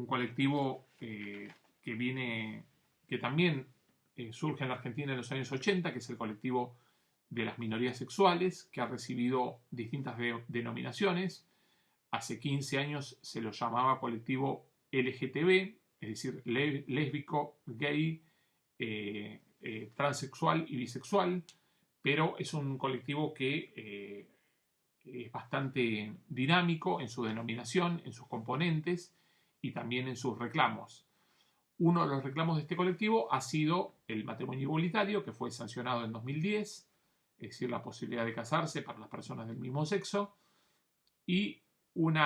colectivo que también surge en la Argentina en los años 80, que es el colectivo de las minorías sexuales, que ha recibido distintas denominaciones. Hace 15 años se lo llamaba colectivo LGTB, es decir, lésbico, gay, transexual y bisexual, pero es un colectivo que es bastante dinámico en su denominación, en sus componentes y también en sus reclamos. Uno de los reclamos de este colectivo ha sido el matrimonio igualitario, que fue sancionado en 2010, es decir, la posibilidad de casarse para las personas del mismo sexo, y un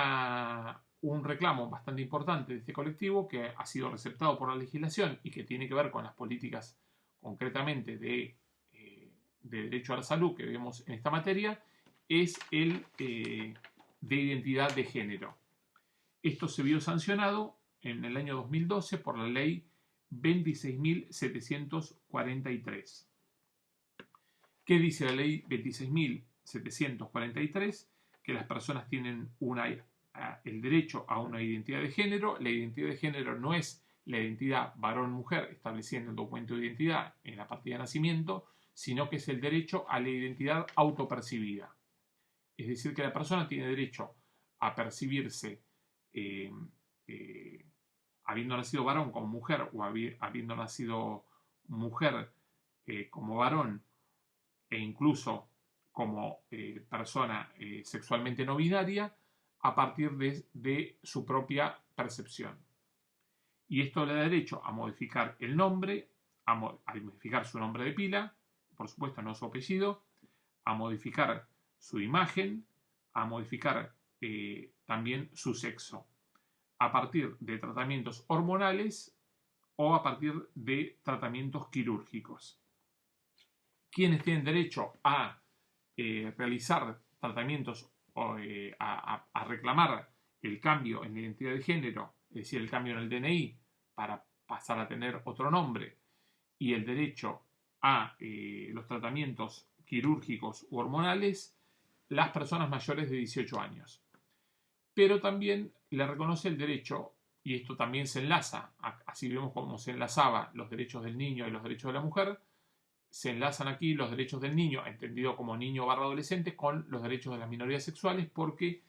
reclamo bastante importante de este colectivo, que ha sido receptado por la legislación y que tiene que ver con las políticas concretamente de derecho a la salud que vemos en esta materia, es el de identidad de género. Esto se vio sancionado en el año 2012 por la ley 26.743. ¿Qué dice la ley 26.743? Que las personas tienen el derecho a una identidad de género. La identidad de género no es la identidad varón-mujer establecida en el documento de identidad en la partida de nacimiento, sino que es el derecho a la identidad autopercibida. Es decir, que la persona tiene derecho a percibirse habiendo nacido varón como mujer o habiendo nacido mujer como varón, e incluso como persona sexualmente no binaria, a partir de su propia percepción. Y esto le da derecho a modificar el nombre, a modificar su nombre de pila, por supuesto no su apellido, a modificar su imagen, a modificar también su sexo, a partir de tratamientos hormonales o a partir de tratamientos quirúrgicos. Quienes tienen derecho a realizar tratamientos o a reclamar el cambio en la identidad de género, es decir, el cambio en el DNI para pasar a tener otro nombre, y el derecho a los tratamientos quirúrgicos u hormonales, las personas mayores de 18 años. Pero también le reconoce el derecho y esto también se enlaza, así vemos cómo se enlazaba los derechos del niño y los derechos de la mujer, se enlazan aquí los derechos del niño, entendido como niño barra adolescente, con los derechos de las minorías sexuales, porque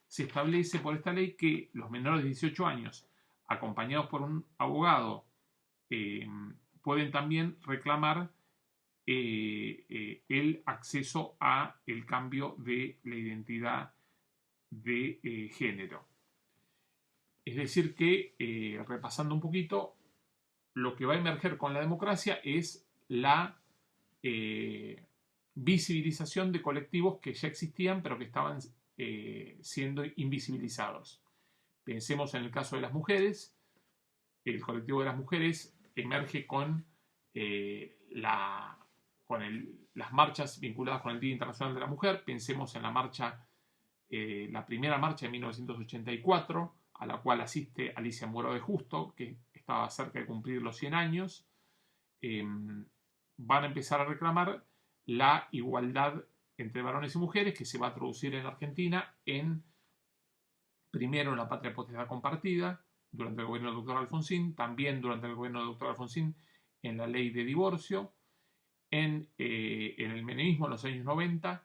se establece por esta ley que los menores de 18 años, acompañados por un abogado, pueden también reclamar el acceso a el cambio de la identidad de género. Es decir que, repasando un poquito, lo que va a emerger con la democracia es la visibilización de colectivos que ya existían pero que estaban siendo invisibilizados. Pensemos en el caso de las mujeres. El colectivo de las mujeres emerge con, las marchas vinculadas con el Día Internacional de la Mujer. Pensemos en la marcha, la primera marcha de 1984, a la cual asiste Alicia Moura de Justo, que estaba cerca de cumplir los 100 años. Van a empezar a reclamar la igualdad entre varones y mujeres, que se va a traducir en Argentina primero en la patria potestad compartida, durante el gobierno del doctor Alfonsín, también durante el gobierno del doctor Alfonsín en la ley de divorcio, en el menemismo en los años 90,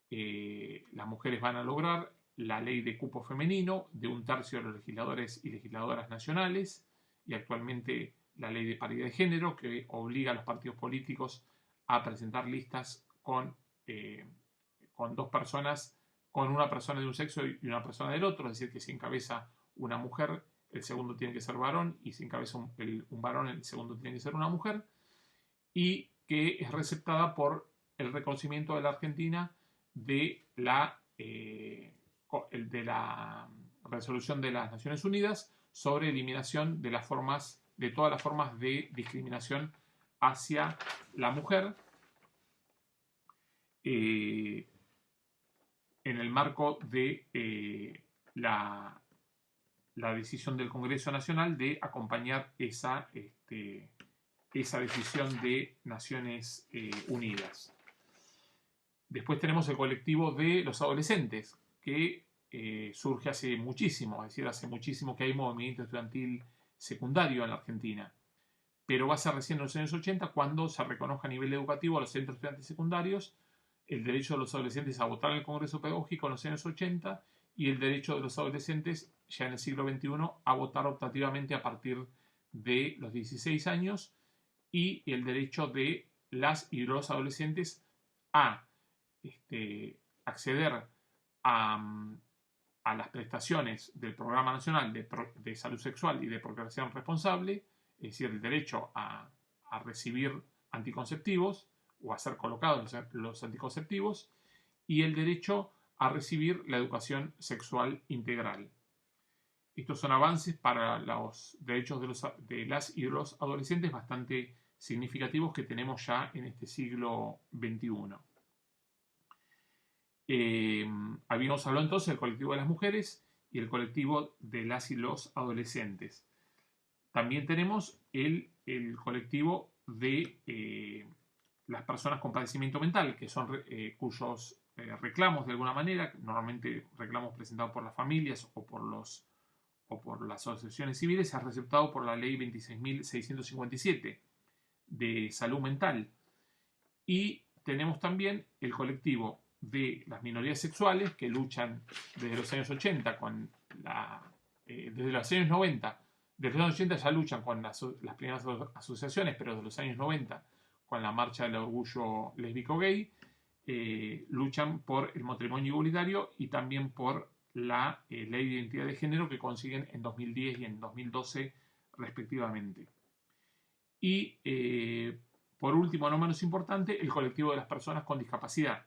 las mujeres van a lograr la ley de cupo femenino de 1/3 de los legisladores y legisladoras nacionales, y actualmente la ley de paridad de género, que obliga a los partidos políticos a presentar listas con 2 personas, con una persona de un sexo y una persona del otro, es decir, que si encabeza una mujer, el segundo tiene que ser varón, y si encabeza un varón, el segundo tiene que ser una mujer, y que es receptada por el reconocimiento de la Argentina de la resolución de las Naciones Unidas sobre eliminación de todas las formas de discriminación hacia la mujer, en el marco de la decisión del Congreso Nacional de acompañar esa decisión de Naciones Unidas. Después tenemos el colectivo de los adolescentes, que surge hace muchísimo, es decir, hace muchísimo que hay movimiento estudiantil secundario en la Argentina, pero va a ser recién en los años 80 cuando se reconozca a nivel educativo a los centros estudiantes secundarios el derecho de los adolescentes a votar en el Congreso Pedagógico en los años 80 y el derecho de los adolescentes ya en el siglo XXI a votar optativamente a partir de los 16 años, y el derecho de las y los adolescentes a acceder a las prestaciones del Programa Nacional de Salud Sexual y de Procreación Responsable, es decir, el derecho a recibir anticonceptivos o a ser colocados los anticonceptivos, y el derecho a recibir la educación sexual integral. Estos son avances para los derechos de las y los adolescentes bastante significativos que tenemos ya en este siglo XXI. Habíamos hablado entonces del colectivo de las mujeres y el colectivo de las y los adolescentes. También tenemos el colectivo de las personas con padecimiento mental, que son cuyos reclamos de alguna manera, normalmente reclamos presentados por las familias o por las asociaciones civiles, se ha receptado por la ley 26.657 de salud mental. Y tenemos también el colectivo de las minorías sexuales, que luchan desde los años 80 desde los años 90. Desde los años 80 ya luchan con las primeras asociaciones, pero desde los años 90, con la marcha del orgullo lésbico-gay, luchan por el matrimonio igualitario y también por la ley de identidad de género, que consiguen en 2010 y en 2012 respectivamente. Y por último, no menos importante, el colectivo de las personas con discapacidad,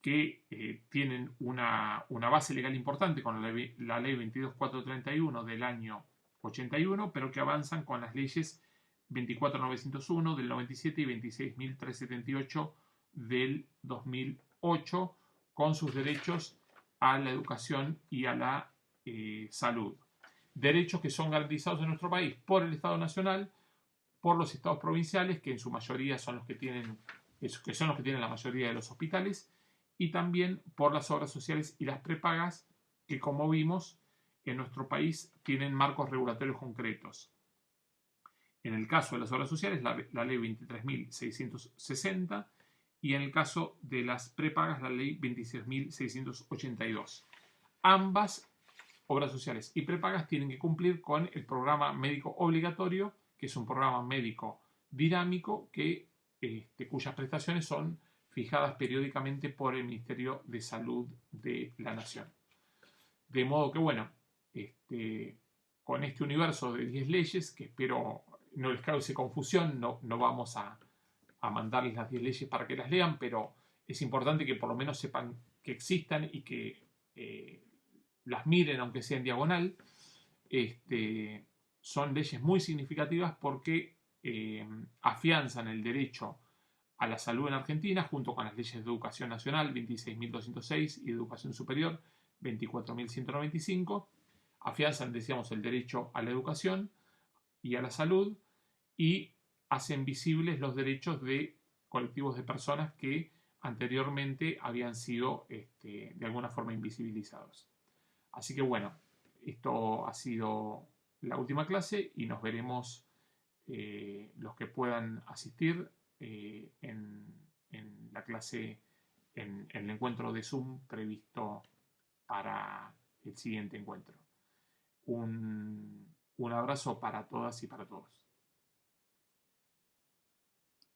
que tienen una base legal importante con la ley 22431 del año 81, pero que avanzan con las leyes 24901 del 97 y 26378 del 2008, con sus derechos a la educación y a la salud. Derechos que son garantizados en nuestro país por el Estado Nacional, por los estados provinciales, que en su mayoría son los que tienen la mayoría de los hospitales, y también por las obras sociales y las prepagas, que, como vimos, en nuestro país tienen marcos regulatorios concretos. En el caso de las obras sociales, la ley 23.660 y en el caso de las prepagas, la ley 26.682. Ambas obras sociales y prepagas tienen que cumplir con el programa médico obligatorio, que es un programa médico dinámico cuyas prestaciones son fijadas periódicamente por el Ministerio de Salud de la Nación. De modo que, bueno, con este universo de 10 leyes, que espero no les cause confusión, no vamos a mandarles las 10 leyes para que las lean, pero es importante que por lo menos sepan que existan y que las miren, aunque sea en diagonal. Son leyes muy significativas porque afianzan el derecho a la salud en Argentina, junto con las leyes de educación nacional 26.206 y de educación superior 24.195. Afianzan, decíamos, el derecho a la educación y a la salud y hacen visibles los derechos de colectivos de personas que anteriormente habían sido de alguna forma invisibilizados. Así que bueno, esto ha sido la última clase y nos veremos los que puedan asistir en la clase, en el encuentro de Zoom previsto para el siguiente encuentro. Un abrazo para todas y para todos.